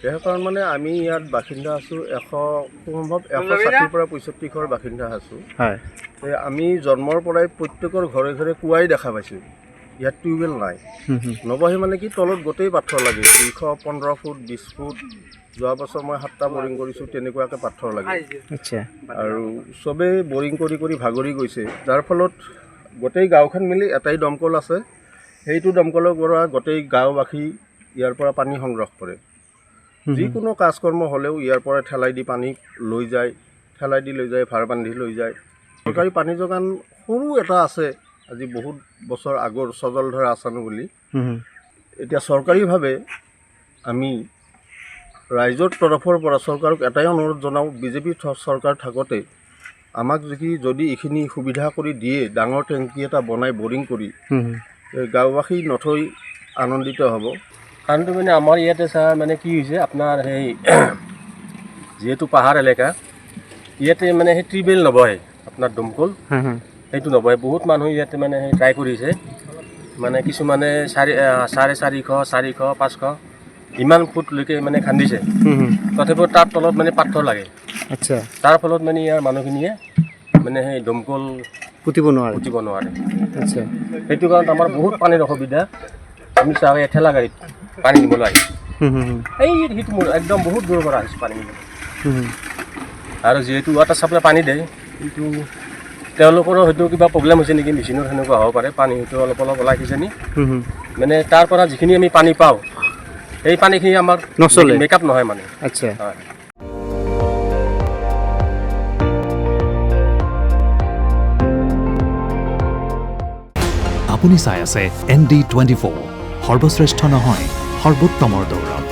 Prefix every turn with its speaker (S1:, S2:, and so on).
S1: দেহ কাৰণ মানে আমি ইয়াত বাসিন্দা আছোঁ 160 পৰা 65 ঘৰ বাসিন্দা আছোঁ।
S2: হয়।
S1: আমি জন্মৰ পৰাই প্ৰত্যেকৰ ঘৰে ঘৰে কুঁৱাই দেখা পাইছোঁ। ইয়াত টিউবৱেল নাই। নবহে মানে কি তলত গোটেই পাথৰ লাগে 215 ফুট 20 ফুট। যোৱা বছৰ মই 7টা বৰিং কৰিছোঁ, তেনেকুৱাকৈ পাথৰ লাগে।
S2: আচ্ছা।
S1: আৰু চবেই বৰিং কৰি কৰি ভাগৰি গৈছে, যাৰ ফলত গোটেই গাঁওখন মিলি এটাই দমকল আছে। সেইটো দমকলৰ পৰা গোটেই গাঁওবাসী ইয়াৰ পৰা পানী সংগ্ৰহ কৰে। যিকোনো কাজকৰ্ম হ'লেও ইয়াৰ পৰা ঠেলাই দি পানী লৈ যায়, ভাৰ বান্ধি লৈ যায়। চৰকাৰী পানী যোগান সৰু এটা আছে, আজি বহুত বছৰ আগৰ সজলধাৰা আঁচনি বুলি। এতিয়া চৰকাৰীভাৱে আমি ৰাইজৰ তৰফৰ পৰা চৰকাৰক এটাই অনুৰোধ জনাওঁ, বিজেপি চৰকাৰ থাকোঁতে আমাক যদি এইখিনি সুবিধা কৰি দিয়ে, ডাঙৰ টেংকি এটা বনাই বৰিং কৰি, গাঁওবাসী নথৈ আনন্দিত হ'ব।
S3: কাৰণটো মানে আমাৰ ইয়াতে ছাৰ মানে কি হৈছে, আপোনাৰ সেই যিহেতু পাহাৰ এলেকা, ইয়াতে মানে সেই টিউবৱেল নবহে, আপোনাৰ দমকল সেইটো নবহে। বহুত মানুহ ইয়াতে মানে সেই ট্ৰাই কৰিছে, মানে কিছুমানে 450, 400, 500 ইমান ফুটলৈকে মানে খান্দিছে। তথাপিও তাৰ তলত মানে পাথৰ লাগে।
S2: আচ্ছা।
S3: তাৰ ফলত মানে ইয়াৰ মানুহখিনিয়ে মানে সেই দমকল পুতিব নোৱাৰে।
S2: আচ্ছা।
S3: সেইটো কাৰণত আমাৰ বহুত পানীৰ অসুবিধা। আমি চাওঁ ঠেলা গাড়ীত পানী নিবলৈ আহিছোঁ। সেইটো মোৰ একদম বহুত দূৰৰ পৰা আহিছোঁ পানী নিবলৈ। আৰু যিহেতু ৱাটাৰ চাপ্লাই পানী দিয়ে, কিন্তু তেওঁলোকৰো হয়তো কিবা প্ৰব্লেম হৈছে নেকি, মেচিনৰ সেনেকুৱা হ'ব পাৰে, পানী হয়তো অলপ অলপ ওলাই কিজানি। মানে তাৰ পৰা যিখিনি আমি পানী পাওঁ, এই পানীখিনি আমাৰ নচলে, মেকআপ নহয় মানে।
S2: আচ্ছা।
S3: হয়।
S4: আপুনি চাই আছে ND24, সৰ্বশ্ৰেষ্ঠ নহয় সৰ্বোত্তমৰ দৌৰ।